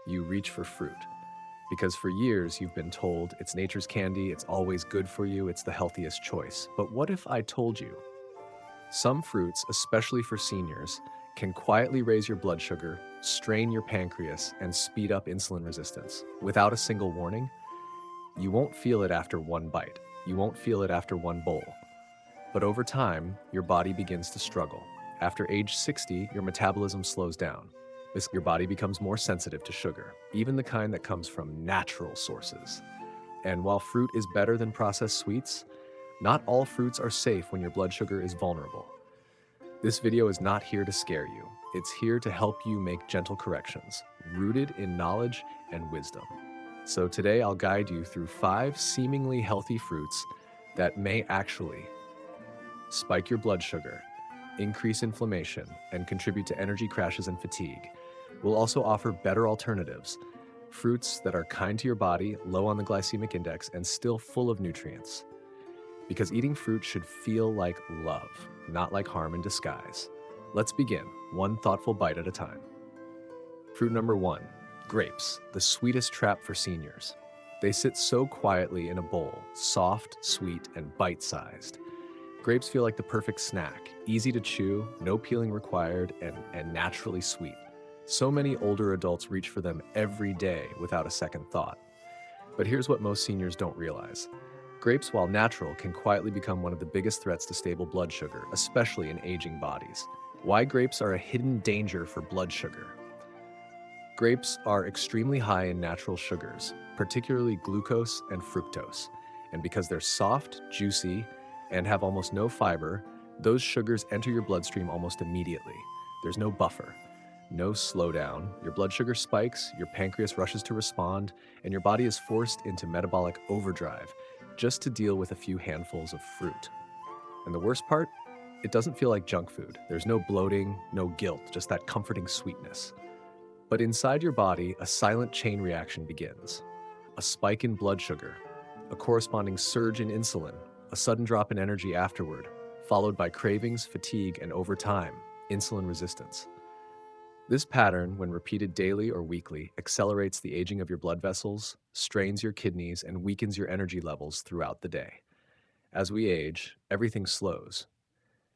you reach for fruit. Because for years you've been told it's nature's candy, it's always good for you, it's the healthiest choice. But what if I told you some fruits, especially for seniors, can quietly raise your blood sugar, strain your pancreas, and speed up insulin resistance without a single warning? You won't feel it after one bite. You won't feel it after one bowl. But over time, your body begins to struggle. After age 60, your metabolism slows down. Your body becomes more sensitive to sugar, even the kind that comes from natural sources. And while fruit is better than processed sweets, not all fruits are safe when your blood sugar is vulnerable. This video is not here to scare you. It's here to help you make gentle corrections, rooted in knowledge and wisdom. So today I'll guide you through 5 seemingly healthy fruits that may actually spike your blood sugar, increase inflammation, and contribute to energy crashes and fatigue. We'll also offer better alternatives, fruits that are kind to your body, low on the glycemic index, and still full of nutrients. Because eating fruit should feel like love, not like harm in disguise. Let's begin, one thoughtful bite at a time. Fruit number 1, grapes, the sweetest trap for seniors. They sit so quietly in a bowl, soft, sweet, and bite-sized. Grapes feel like the perfect snack, easy to chew, no peeling required, and naturally sweet. So many older adults reach for them every day without a second thought. But here's what most seniors don't realize. Grapes, while natural, can quietly become one of the biggest threats to stable blood sugar, especially in aging bodies. Why grapes are a hidden danger for blood sugar. Grapes are extremely high in natural sugars, particularly glucose and fructose. And because they're soft, juicy, and have almost no fiber, those sugars enter your bloodstream almost immediately. There's no buffer, no slowdown. Your blood sugar spikes, your pancreas rushes to respond, and your body is forced into metabolic overdrive just to deal with a few handfuls of fruit. And the worst part? It doesn't feel like junk food. There's no bloating, no guilt, just that comforting sweetness. But inside your body, a silent chain reaction begins. A spike in blood sugar, a corresponding surge in insulin, a sudden drop in energy afterward, followed by cravings, fatigue, and over time, insulin resistance. This pattern, when repeated daily or weekly, accelerates the aging of your blood vessels, strains your kidneys, and weakens your energy levels throughout the day. As we age, everything slows,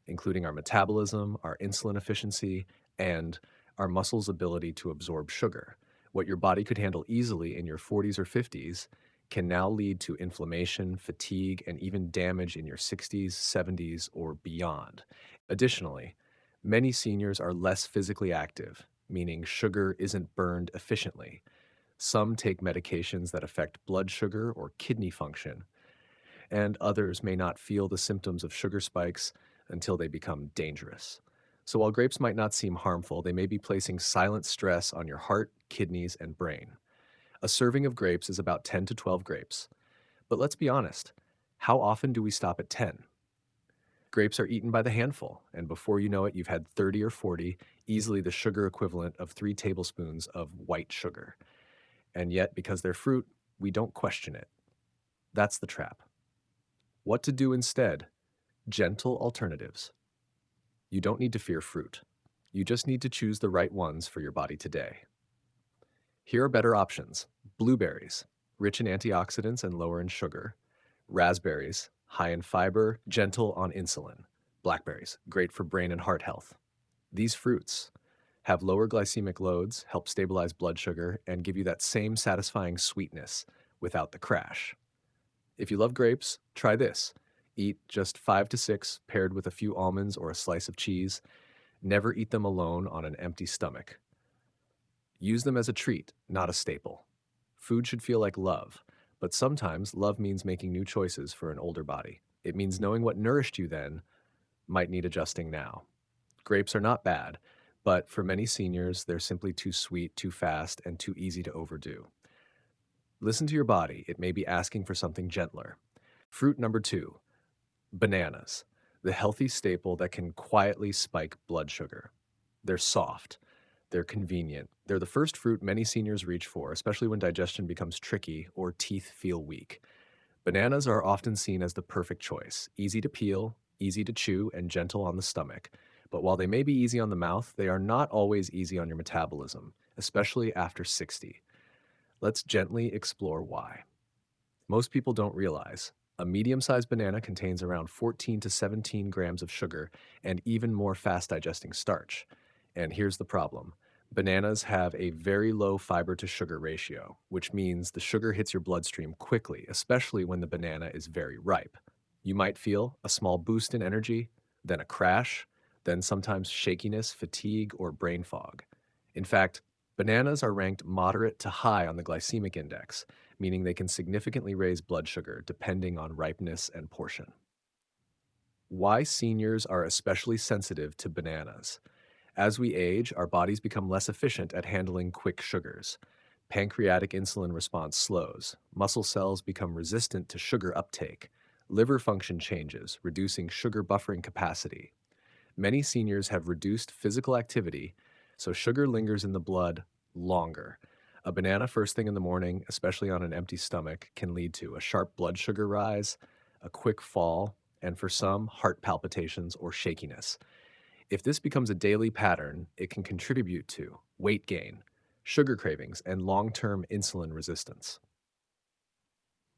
including our metabolism, our insulin efficiency, and our muscles' ability to absorb sugar. What your body could handle easily in your 40s or 50s can now lead to inflammation, fatigue, and even damage in your 60s, 70s, or beyond. Additionally, many seniors are less physically active, meaning sugar isn't burned efficiently. Some take medications that affect blood sugar or kidney function, and others may not feel the symptoms of sugar spikes until they become dangerous. So while grapes might not seem harmful, they may be placing silent stress on your heart, kidneys, and brain. A serving of grapes is about 10 to 12 grapes. But let's be honest, how often do we stop at 10? Grapes are eaten by the handful, and before you know it, you've had 30 or 40, easily the sugar equivalent of 3 tablespoons of white sugar. And yet, because they're fruit, we don't question it. That's the trap. What to do instead? Gentle alternatives. You don't need to fear fruit. You just need to choose the right ones for your body today. Here are better options. Blueberries, rich in antioxidants and lower in sugar. Raspberries, high in fiber, gentle on insulin. Blackberries, great for brain and heart health. These fruits have lower glycemic loads, help stabilize blood sugar, and give you that same satisfying sweetness without the crash. If you love grapes, try this. Eat just 5 to 6 paired with a few almonds or a slice of cheese. Never eat them alone on an empty stomach. Use them as a treat, not a staple. Food should feel like love, but sometimes love means making new choices for an older body. It means knowing what nourished you then might need adjusting now. Grapes are not bad, but for many seniors, they're simply too sweet, too fast, and too easy to overdo. Listen to your body. It may be asking for something gentler. Fruit number 2, bananas, the healthy staple that can quietly spike blood sugar. They're soft. They're convenient. They're the first fruit many seniors reach for, especially when digestion becomes tricky or teeth feel weak. Bananas are often seen as the perfect choice, easy to peel, easy to chew, and gentle on the stomach. but while they may be easy on the mouth, they are not always easy on your metabolism, especially after 60. Let's gently explore why. Most people don't realize a medium sized banana contains around 14 to 17 grams of sugar and even more fast digesting starch. And here's the problem: bananas have a very low fiber to sugar ratio, which means the sugar hits your bloodstream quickly, especially when the banana is very ripe. You might feel a small boost in energy, then a crash, then sometimes shakiness, fatigue, or brain fog. In fact, bananas are ranked moderate to high on the glycemic index, meaning they can significantly raise blood sugar depending on ripeness and portion. Why seniors are especially sensitive to bananas. As we age, our bodies become less efficient at handling quick sugars. Pancreatic insulin response slows, muscle cells become resistant to sugar uptake, liver function changes, reducing sugar buffering capacity. Many seniors have reduced physical activity, so sugar lingers in the blood longer. A banana first thing in the morning, especially on an empty stomach, can lead to a sharp blood sugar rise, a quick fall, and for some, heart palpitations or shakiness. If this becomes a daily pattern, it can contribute to weight gain, sugar cravings, and long term insulin resistance.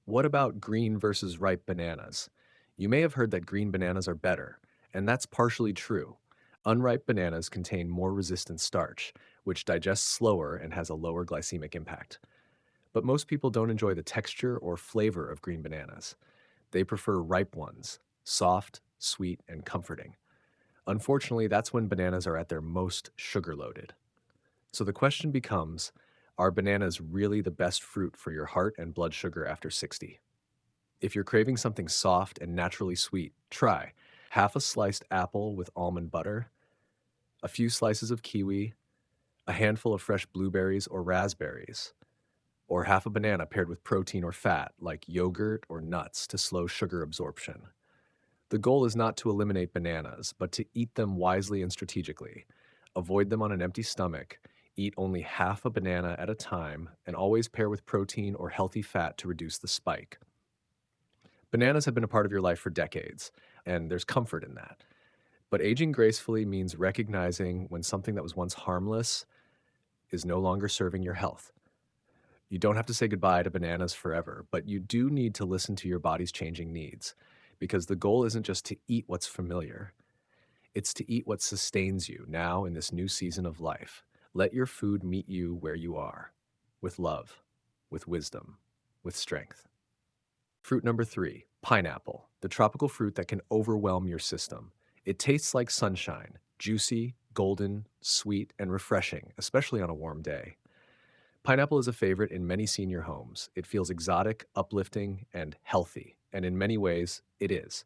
What about green versus ripe bananas? You may have heard that green bananas are better, and that's partially true. Unripe bananas contain more resistant starch, which digests slower and has a lower glycemic impact. But most people don't enjoy the texture or flavor of green bananas. They prefer ripe ones, soft, sweet, and comforting. Unfortunately, that's when bananas are at their most sugar loaded. So the question becomes, are bananas really the best fruit for your heart and blood sugar after 60? If you're craving something soft and naturally sweet, try half a sliced apple with almond butter, a few slices of kiwi, a handful of fresh blueberries or raspberries, or half a banana paired with protein or fat like yogurt or nuts to slow sugar absorption. The goal is not to eliminate bananas, but to eat them wisely and strategically. Avoid them on an empty stomach, eat only half a banana at a time, and always pair with protein or healthy fat to reduce the spike. Bananas have been a part of your life for decades, and there's comfort in that. But aging gracefully means recognizing when something that was once harmless is no longer serving your health. You don't have to say goodbye to bananas forever, but you do need to listen to your body's changing needs, because the goal isn't just to eat what's familiar, it's to eat what sustains you now in this new season of life. Let your food meet you where you are, with love, with wisdom, with strength. Fruit number 3, pineapple, the tropical fruit that can overwhelm your system. It tastes like sunshine, juicy, golden, sweet, and refreshing, especially on a warm day. Pineapple is a favorite in many senior homes. It feels exotic, uplifting, and healthy, and in many ways, it is.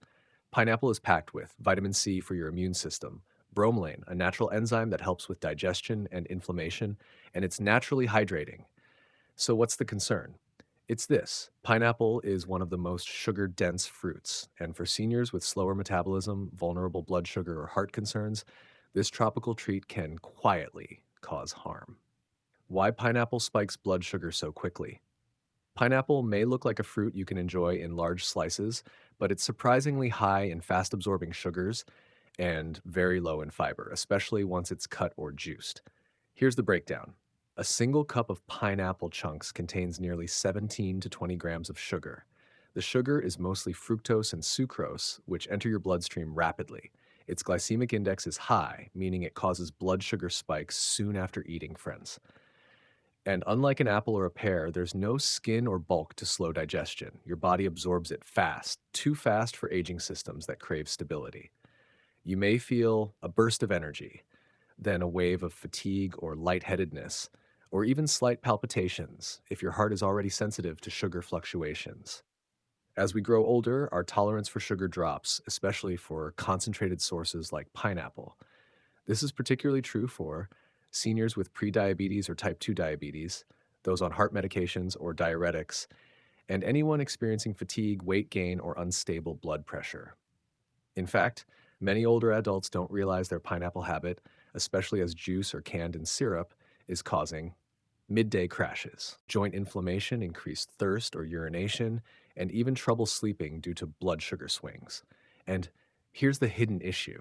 Pineapple is packed with vitamin C for your immune system, bromelain, a natural enzyme that helps with digestion and inflammation, and it's naturally hydrating. So, what's the concern? It's this: pineapple is one of the most sugar dense fruits, and for seniors with slower metabolism, vulnerable blood sugar, or heart concerns, this tropical treat can quietly cause harm. Why pineapple spikes blood sugar so quickly? Pineapple may look like a fruit you can enjoy in large slices, but it's surprisingly high in fast absorbing sugars and very low in fiber, especially once it's cut or juiced. Here's the breakdown. A single cup of pineapple chunks contains nearly 17 to 20 grams of sugar. The sugar is mostly fructose and sucrose, which enter your bloodstream rapidly. Its glycemic index is high, meaning it causes blood sugar spikes soon after eating, friends. And unlike an apple or a pear, there's no skin or bulk to slow digestion. Your body absorbs it fast, too fast for aging systems that crave stability. You may feel a burst of energy, then a wave of fatigue or lightheadedness, or even slight palpitations if your heart is already sensitive to sugar fluctuations. As we grow older, our tolerance for sugar drops, especially for concentrated sources like pineapple. This is particularly true for seniors with prediabetes or type 2 diabetes, those on heart medications or diuretics, and anyone experiencing fatigue, weight gain, or unstable blood pressure. In fact, many older adults don't realize their pineapple habit, especially as juice or canned in syrup, is causing midday crashes, joint inflammation, increased thirst or urination, and even trouble sleeping due to blood sugar swings. And here's the hidden issue: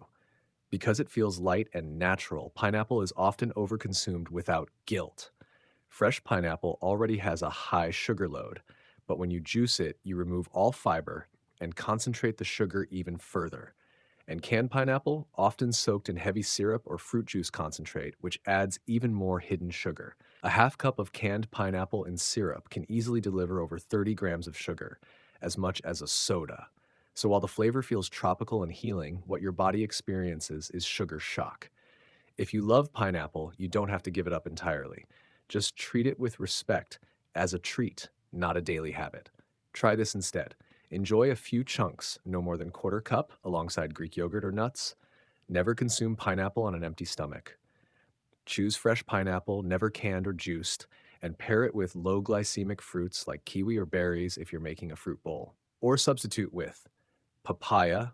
Because it feels light and natural, pineapple is often overconsumed without guilt. Fresh pineapple already has a high sugar load, but when you juice it, you remove all fiber and concentrate the sugar even further. And canned pineapple, often soaked in heavy syrup or fruit juice concentrate, which adds even more hidden sugar. A half cup of canned pineapple in syrup can easily deliver over 30 grams of sugar, as much as a soda. So while the flavor feels tropical and healing, what your body experiences is sugar shock. If you love pineapple, you don't have to give it up entirely. Just treat it with respect as a treat, not a daily habit. Try this instead. Enjoy a few chunks, no more than quarter cup, alongside Greek yogurt or nuts. Never consume pineapple on an empty stomach. Choose fresh pineapple, never canned or juiced, and pair it with low glycemic fruits like kiwi or berries if you're making a fruit bowl. Or substitute with papaya,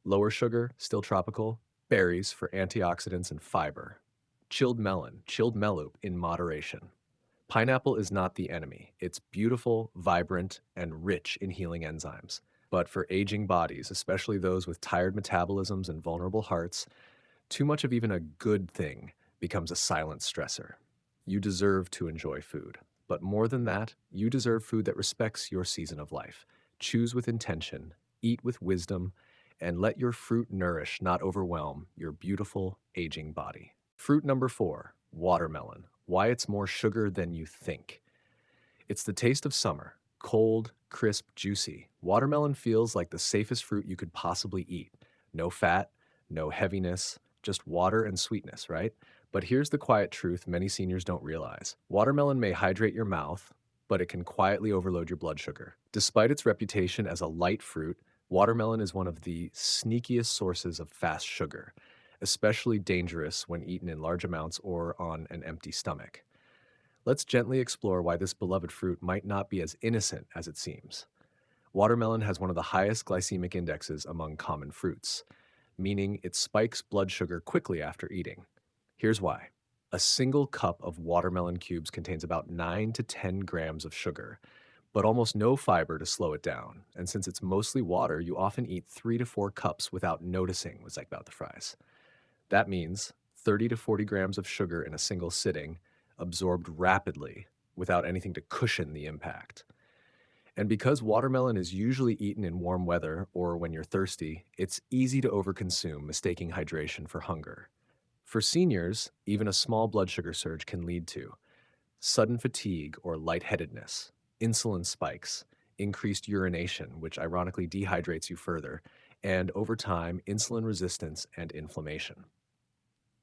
lower sugar, still tropical, berries for antioxidants and fiber, chilled melon, chilled melloop in moderation. Pineapple is not the enemy. It's beautiful, vibrant, and rich in healing enzymes. But for aging bodies, especially those with tired metabolisms and vulnerable hearts, too much of even a good thing becomes a silent stressor. You deserve to enjoy food. But more than that, you deserve food that respects your season of life. Choose with intention, eat with wisdom, and let your fruit nourish, not overwhelm, your beautiful, aging body. Fruit number 4, watermelon. Why it's more sugar than you think. It's the taste of summer. Cold, crisp, juicy. Watermelon feels like the safest fruit you could possibly eat. No fat, no heaviness, just water and sweetness, right? But here's the quiet truth many seniors don't realize. Watermelon may hydrate your mouth, but it can quietly overload your blood sugar. Despite its reputation as a light fruit, watermelon is one of the sneakiest sources of fast sugar, especially dangerous when eaten in large amounts or on an empty stomach. Let's gently explore why this beloved fruit might not be as innocent as it seems. Watermelon has one of the highest glycemic indexes among common fruits, meaning it spikes blood sugar quickly after eating. Here's why. A single cup of watermelon cubes contains about 9 to 10 grams of sugar, but almost no fiber to slow it down. And since it's mostly water, you often eat 3 to 4 cups without noticing, was like about the fries. That means 30 to 40 grams of sugar in a single sitting, absorbed rapidly without anything to cushion the impact. And because watermelon is usually eaten in warm weather or when you're thirsty, it's easy to overconsume, mistaking hydration for hunger. For seniors, even a small blood sugar surge can lead to sudden fatigue or lightheadedness, insulin spikes, increased urination, which ironically dehydrates you further, and over time, insulin resistance and inflammation.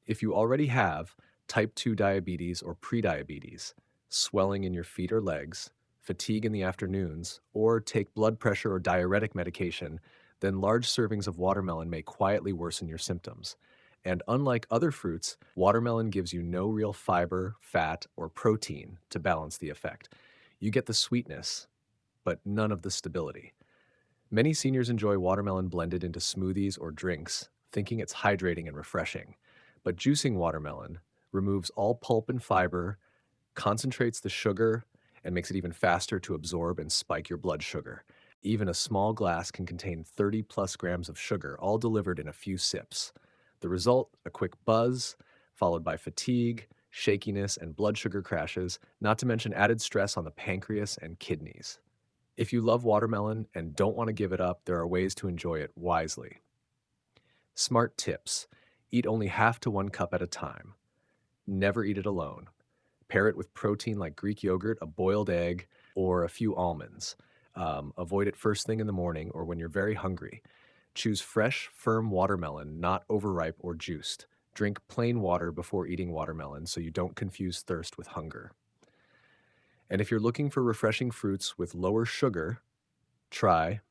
If you already have type 2 diabetes or prediabetes, swelling in your feet or legs, fatigue in the afternoons, or take blood pressure or diuretic medication, then large servings of watermelon may quietly worsen your symptoms. And unlike other fruits, watermelon gives you no real fiber, fat, or protein to balance the effect. You get the sweetness, but none of the stability. Many seniors enjoy watermelon blended into smoothies or drinks, thinking it's hydrating and refreshing. But juicing watermelon removes all pulp and fiber, concentrates the sugar, and makes it even faster to absorb and spike your blood sugar. Even a small glass can contain 30 plus grams of sugar, all delivered in a few sips. The result, a quick buzz, followed by fatigue, shakiness, and blood sugar crashes, not to mention added stress on the pancreas and kidneys. If you love watermelon and don't want to give it up, there are ways to enjoy it wisely. Smart tips. Eat only half to 1 cup at a time. Never eat it alone. Pair it with protein like Greek yogurt, a boiled egg, or a few almonds. Avoid it first thing in the morning or when you're very hungry. Choose fresh, firm watermelon, not overripe or juiced. Drink plain water before eating watermelon so you don't confuse thirst with hunger. And if you're looking for refreshing fruits with lower sugar, try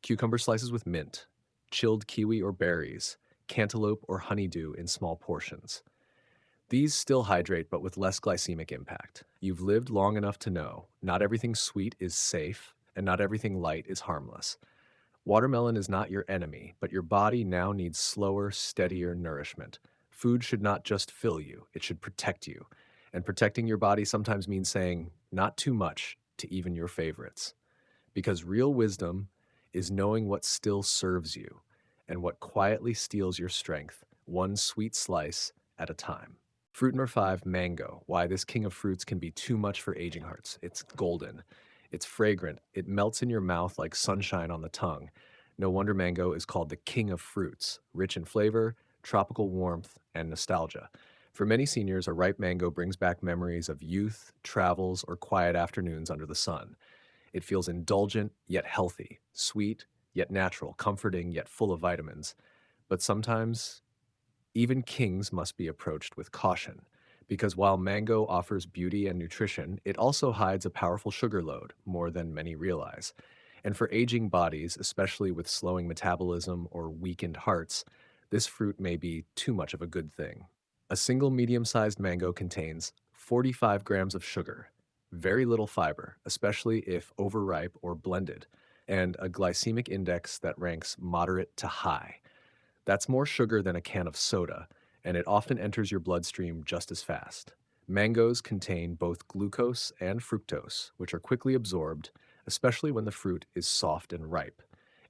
cucumber slices with mint, chilled kiwi or berries, cantaloupe or honeydew in small portions. These still hydrate but with less glycemic impact. You've lived long enough to know not everything sweet is safe and not everything light is harmless. Watermelon is not your enemy, but your body now needs slower, steadier nourishment. Food should not just fill you, it should protect you. And protecting your body sometimes means saying not too much to even your favorites. Because real wisdom is knowing what still serves you and what quietly steals your strength one sweet slice at a time. Fruit number five, mango. Why this king of fruits can be too much for aging hearts. It's golden. It's fragrant. It melts in your mouth like sunshine on the tongue. No wonder mango is called the king of fruits, rich in flavor, tropical warmth, and nostalgia. For many seniors, a ripe mango brings back memories of youth, travels, or quiet afternoons under the sun. It feels indulgent yet healthy, sweet yet natural, comforting yet full of vitamins. But sometimes even kings must be approached with caution, because while mango offers beauty and nutrition, it also hides a powerful sugar load, more than many realize. And for aging bodies, especially with slowing metabolism or weakened hearts, this fruit may be too much of a good thing. A single medium sized mango contains 45 grams of sugar, very little fiber, especially if overripe or blended, and a glycemic index that ranks moderate to high. That's more sugar than a can of soda, and it often enters your bloodstream just as fast. Mangoes contain both glucose and fructose, which are quickly absorbed, especially when the fruit is soft and ripe.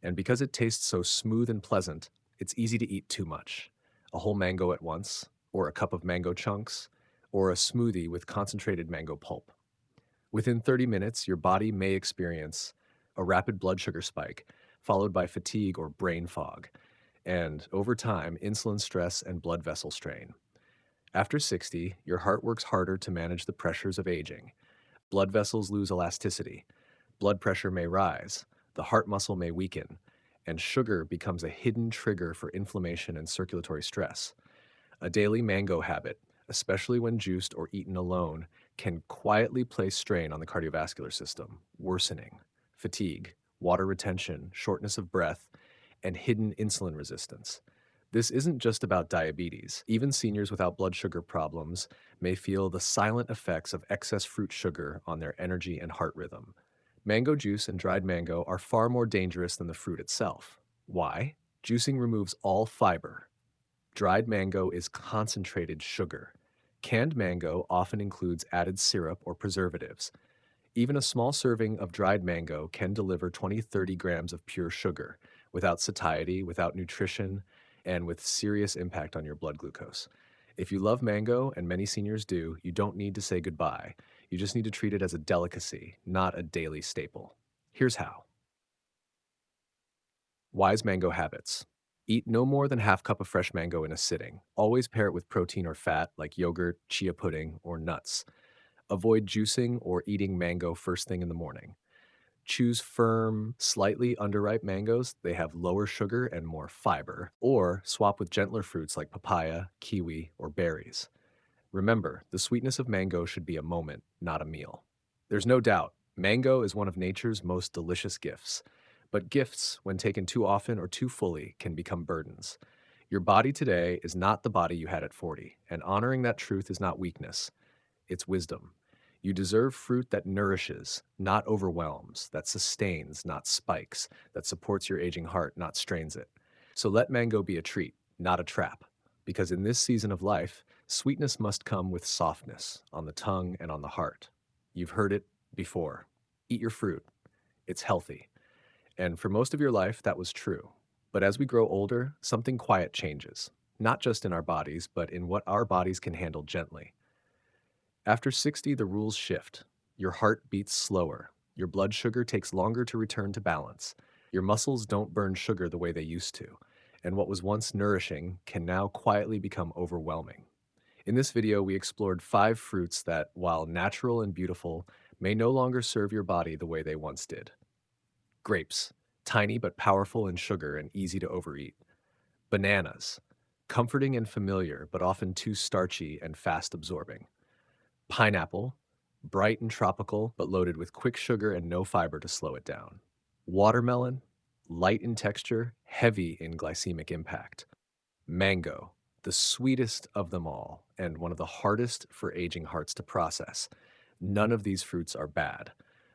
And because it tastes so smooth and pleasant, it's easy to eat too much. A whole mango at once, or a cup of mango chunks, or a smoothie with concentrated mango pulp. Within 30 minutes, your body may experience a rapid blood sugar spike, followed by fatigue or brain fog, and over time, insulin stress and blood vessel strain. After 60, your heart works harder to manage the pressures of aging. Blood vessels lose elasticity, blood pressure may rise, the heart muscle may weaken, and sugar becomes a hidden trigger for inflammation and circulatory stress. A daily mango habit, especially when juiced or eaten alone, can quietly place strain on the cardiovascular system, worsening fatigue, water retention, shortness of breath, and hidden insulin resistance. This isn't just about diabetes. Even seniors without blood sugar problems may feel the silent effects of excess fruit sugar on their energy and heart rhythm. Mango juice and dried mango are far more dangerous than the fruit itself. Why? Juicing removes all fiber. Dried mango is concentrated sugar. Canned mango often includes added syrup or preservatives. Even a small serving of dried mango can deliver 20-30 grams of pure sugar, without satiety, without nutrition, and with serious impact on your blood glucose. If you love mango, and many seniors do, you don't need to say goodbye. You just need to treat it as a delicacy, not a daily staple. Here's how. Wise mango habits. Eat no more than half cup of fresh mango in a sitting. Always pair it with protein or fat like yogurt, chia pudding, or nuts. Avoid juicing or eating mango first thing in the morning. Choose firm, slightly underripe mangoes. They have lower sugar and more fiber. Or swap with gentler fruits like papaya, kiwi, or berries. Remember, the sweetness of mango should be a moment, not a meal. There's no doubt, mango is one of nature's most delicious gifts. But gifts, when taken too often or too fully, can become burdens. Your body today is not the body you had at 40, and honoring that truth is not weakness, it's wisdom. You deserve fruit that nourishes, not overwhelms, that sustains, not spikes, that supports your aging heart, not strains it. So let mango be a treat, not a trap. Because in this season of life, sweetness must come with softness on the tongue and on the heart. You've heard it before. Eat your fruit. It's healthy. And for most of your life, that was true. But as we grow older, something quiet changes, not just in our bodies, but in what our bodies can handle gently. After 60, the rules shift. Your heart beats slower. Your blood sugar takes longer to return to balance. Your muscles don't burn sugar the way they used to. And what was once nourishing can now quietly become overwhelming. In this video, we explored 5 fruits that, while natural and beautiful, may no longer serve your body the way they once did. Grapes, tiny but powerful in sugar and easy to overeat. Bananas, comforting and familiar, but often too starchy and fast absorbing. Pineapple, bright and tropical, but loaded with quick sugar and no fiber to slow it down. Watermelon, light in texture, heavy in glycemic impact. Mango, the sweetest of them all, and one of the hardest for aging hearts to process. None of these fruits are bad,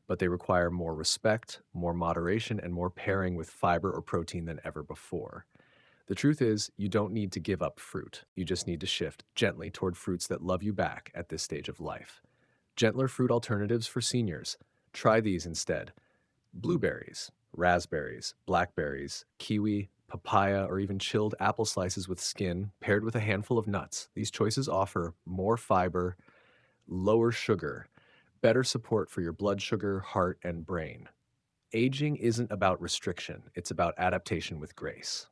but they require more respect, more moderation, and more pairing with fiber or protein than ever before. The truth is, you don't need to give up fruit. You just need to shift gently toward fruits that love you back at this stage of life. Gentler fruit alternatives for seniors. Try these instead. Blueberries, raspberries, blackberries, kiwi, papaya, or even chilled apple slices with skin paired with a handful of nuts. These choices offer more fiber, lower sugar, better support for your blood sugar, heart, and brain. Aging isn't about restriction, it's about adaptation with grace.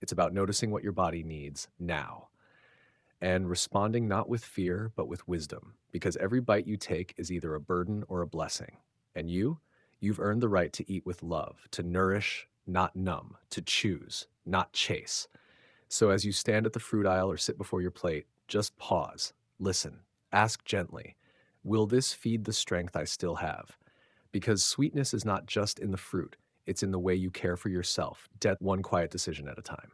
It's about noticing what your body needs now and responding not with fear, but with wisdom, because every bite you take is either a burden or a blessing. And you've earned the right to eat with love, to nourish, not numb, to choose, not chase. So as you stand at the fruit aisle or sit before your plate, just pause, listen, ask gently, will this feed the strength I still have? Because sweetness is not just in the fruit, it's in the way you care for yourself, one quiet decision at a time.